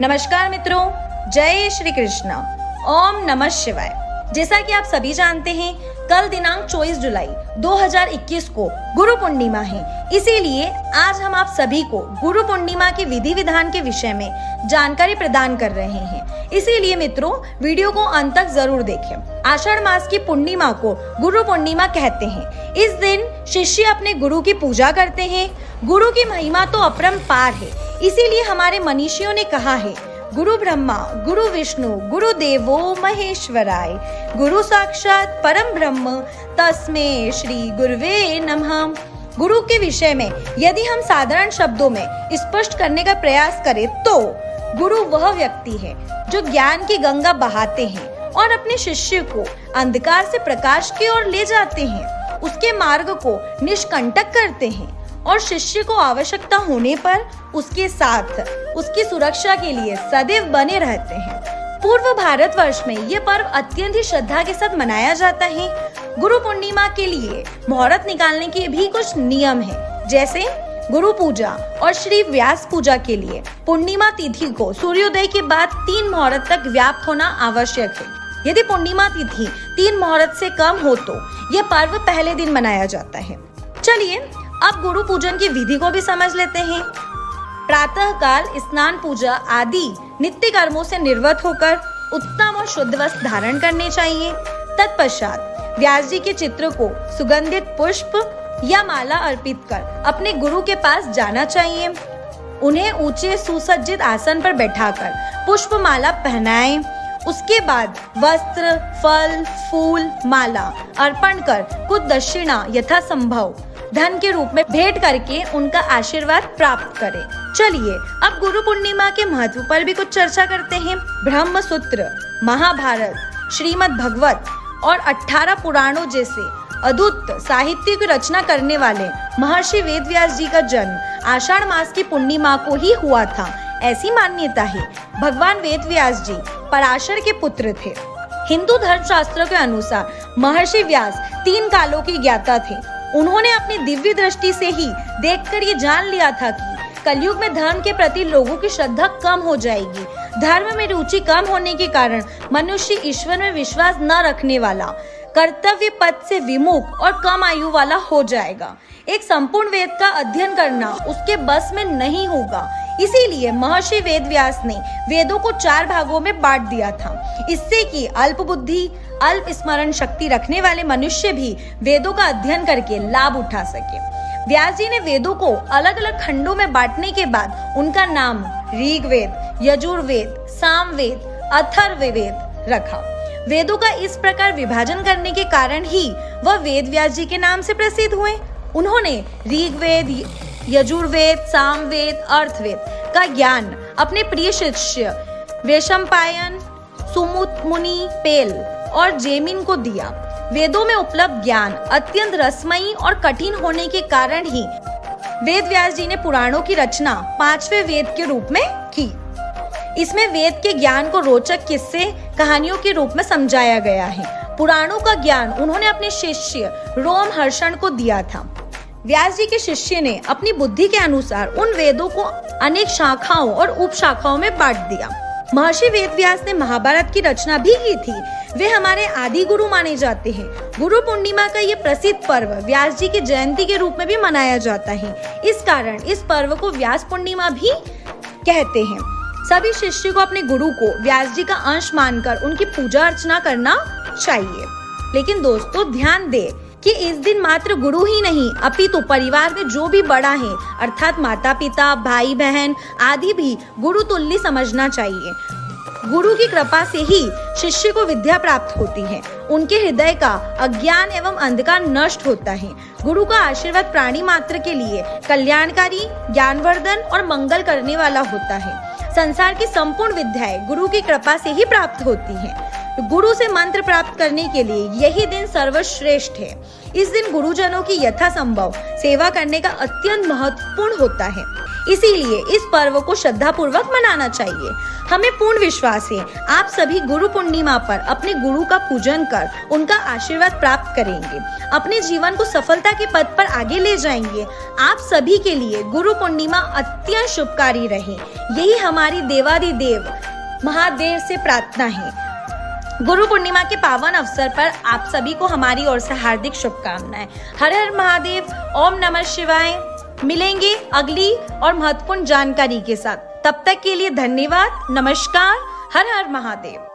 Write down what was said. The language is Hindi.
नमस्कार मित्रों, जय श्री कृष्ण। ओम नमः शिवाय। जैसा कि आप सभी जानते हैं, कल दिनांक 24 जुलाई 2021 को गुरु पूर्णिमा है। इसीलिए आज हम आप सभी को गुरु पूर्णिमा के विधि विधान के विषय में जानकारी प्रदान कर रहे हैं। इसीलिए मित्रों, वीडियो को अंत तक जरूर देखें। आषाढ़ मास की पूर्णिमा को गुरु पूर्णिमा कहते हैं। इस दिन शिष्य अपने गुरु की पूजा करते हैं। गुरु की महिमा तो अपरंपार है। इसीलिए हमारे मनीषियों ने कहा है, गुरु ब्रह्मा गुरु विष्णु गुरु देवो महेश्वराय, गुरु साक्षात परम ब्रह्म तस्मै श्री गुरुवे नमः। गुरु के विषय में यदि हम साधारण शब्दों में स्पष्ट करने का प्रयास करें तो गुरु वह व्यक्ति है जो ज्ञान की गंगा बहाते हैं और अपने शिष्य को अंधकार से प्रकाश की ओर ले जाते हैं, उसके मार्ग को निष्कंटक करते हैं और शिष्य को आवश्यकता होने पर उसके साथ उसकी सुरक्षा के लिए सदैव बने रहते हैं। पूर्व भारतवर्ष में ये पर्व अत्यंत ही श्रद्धा के साथ मनाया जाता है। गुरु पूर्णिमा के लिए मुहूर्त निकालने के भी कुछ नियम है, जैसे गुरु पूजा और श्री व्यास पूजा के लिए पूर्णिमा तिथि को सूर्योदय के बाद 3 मुहूर्त तक व्याप्त होना आवश्यक है। यदि पूर्णिमा तिथि 3 मुहूर्त से कम हो तो यह पर्व पहले दिन मनाया जाता है। चलिए अब गुरु पूजन की विधि को भी समझ लेते हैं। प्रातः काल स्नान पूजा आदि नित्य कर्मों से निवृत्त होकर उत्तम और शुद्ध वस्त्र धारण करने चाहिए। तत्पश्चात व्यास जी के चित्र को सुगंधित पुष्प या माला अर्पित कर अपने गुरु के पास जाना चाहिए। उन्हें ऊंचे सुसज्जित आसन पर बैठाकर पुष्प माला पहनाएं। उसके बाद वस्त्र, फल, फूल, माला अर्पण कर कुछ दक्षिणा यथा संभव धन के रूप में भेंट करके उनका आशीर्वाद प्राप्त करें। चलिए अब गुरु पूर्णिमा के महत्व पर भी कुछ चर्चा करते हैं। ब्रह्म सूत्र, महाभारत, श्रीमद् भगवत और 18 पुराणों जैसे अद्भुत साहित्य की रचना करने वाले महर्षि वेदव्यास जी का जन्म आषाढ़ मास की पूर्णिमा को ही हुआ था, ऐसी मान्यता है। भगवान वेदव्यास जी पराशर के पुत्र थे। हिंदू धर्मशास्त्रों के अनुसार महर्षि व्यास 3 कालों के ज्ञाता थे। उन्होंने अपनी दिव्य दृष्टि से ही देखकर ये जान लिया था कि कलयुग में धर्म के प्रति लोगों की श्रद्धा कम हो जाएगी। धर्म में रुचि कम होने के कारण मनुष्य ईश्वर में विश्वास न रखने वाला, कर्तव्य पथ से विमुख और कम आयु वाला हो जाएगा। एक संपूर्ण वेद का अध्ययन करना उसके बस में नहीं होगा। इसीलिए महर्षि वेदव्यास ने वेदों को 4 भागों में बांट दिया था, इससे कि अल्प बुद्धि, अल्प स्मरण शक्ति रखने वाले मनुष्य भी वेदों का अध्ययन करके लाभ उठा सके। व्यास जी ने वेदों को अलग अलग खंडों में बांटने के बाद उनका नाम ऋग्वेद, यजुर्वेद, सामवेद, अथर्ववेद रखा। वेदों का इस प्रकार विभाजन करने के कारण ही वह वेद व्यास जी के नाम से प्रसिद्ध हुए। उन्होंने ऋग्वेद, यजुर्वेद, सामवेद, अर्थवेद का ज्ञान अपने प्रिय शिष्य वैशंपायन, सुमुत मुनि, पेल और जेमिन को दिया। वेदों में उपलब्ध ज्ञान अत्यंत रसमयी और कठिन होने के कारण ही वेद व्यास जी ने पुराणों की रचना 5वें वेद के रूप में की। इसमें वेद के ज्ञान को रोचक किस्से, कहानियों के रूप में समझाया गया है। पुराणों का ज्ञान उन्होंने अपने शिष्य रोमहर्षण को दिया था। व्यास जी के शिष्य ने अपनी बुद्धि के अनुसार उन वेदों को अनेक शाखाओं और उपशाखाओं में बांट दिया। महर्षि वेदव्यास ने महाभारत की रचना भी की थी। वे हमारे आदि गुरु माने जाते हैं। गुरु पूर्णिमा का ये प्रसिद्ध पर्व व्यास जी की जयंती के रूप में भी मनाया जाता है। इस कारण इस पर्व को व्यास पूर्णिमा भी कहते हैं। सभी शिष्य को अपने गुरु को व्यास जी का अंश मानकर उनकी पूजा अर्चना करना चाहिए। लेकिन दोस्तों, ध्यान दें कि इस दिन मात्र गुरु ही नहीं अपितु परिवार में जो भी बड़ा है अर्थात माता पिता, भाई बहन आदि भी गुरु तुल्य समझना चाहिए। गुरु की कृपा से ही शिष्य को विद्या प्राप्त होती है। उनके हृदय का अज्ञान एवं अंधकार नष्ट होता है। गुरु का आशीर्वाद प्राणी मात्र के लिए कल्याणकारी, ज्ञानवर्धन और मंगल करने वाला होता है। संसार की संपूर्ण विद्याएं गुरु की कृपा से ही प्राप्त होती हैं। गुरु से मंत्र प्राप्त करने के लिए यही दिन सर्वश्रेष्ठ है। इस दिन गुरुजनों की यथासंभव सेवा करने का अत्यंत महत्वपूर्ण होता है। इसीलिए इस पर्व को श्रद्धा पूर्वक मनाना चाहिए। हमें पूर्ण विश्वास है आप सभी गुरु पूर्णिमा पर अपने गुरु का पूजन कर उनका आशीर्वाद प्राप्त करेंगे, अपने जीवन को सफलता के पथ पर आगे ले जाएंगे। आप सभी के लिए गुरु पूर्णिमा अत्यंत शुभकारी रहे, यही हमारी देवाधिदेव महादेव से प्रार्थना है। गुरु पूर्णिमा के पावन अवसर पर आप सभी को हमारी ओर से हार्दिक शुभकामनाएं। हर हर महादेव, ओम नमः शिवाय। मिलेंगे अगली और महत्वपूर्ण जानकारी के साथ, तब तक के लिए धन्यवाद, नमस्कार, हर हर महादेव।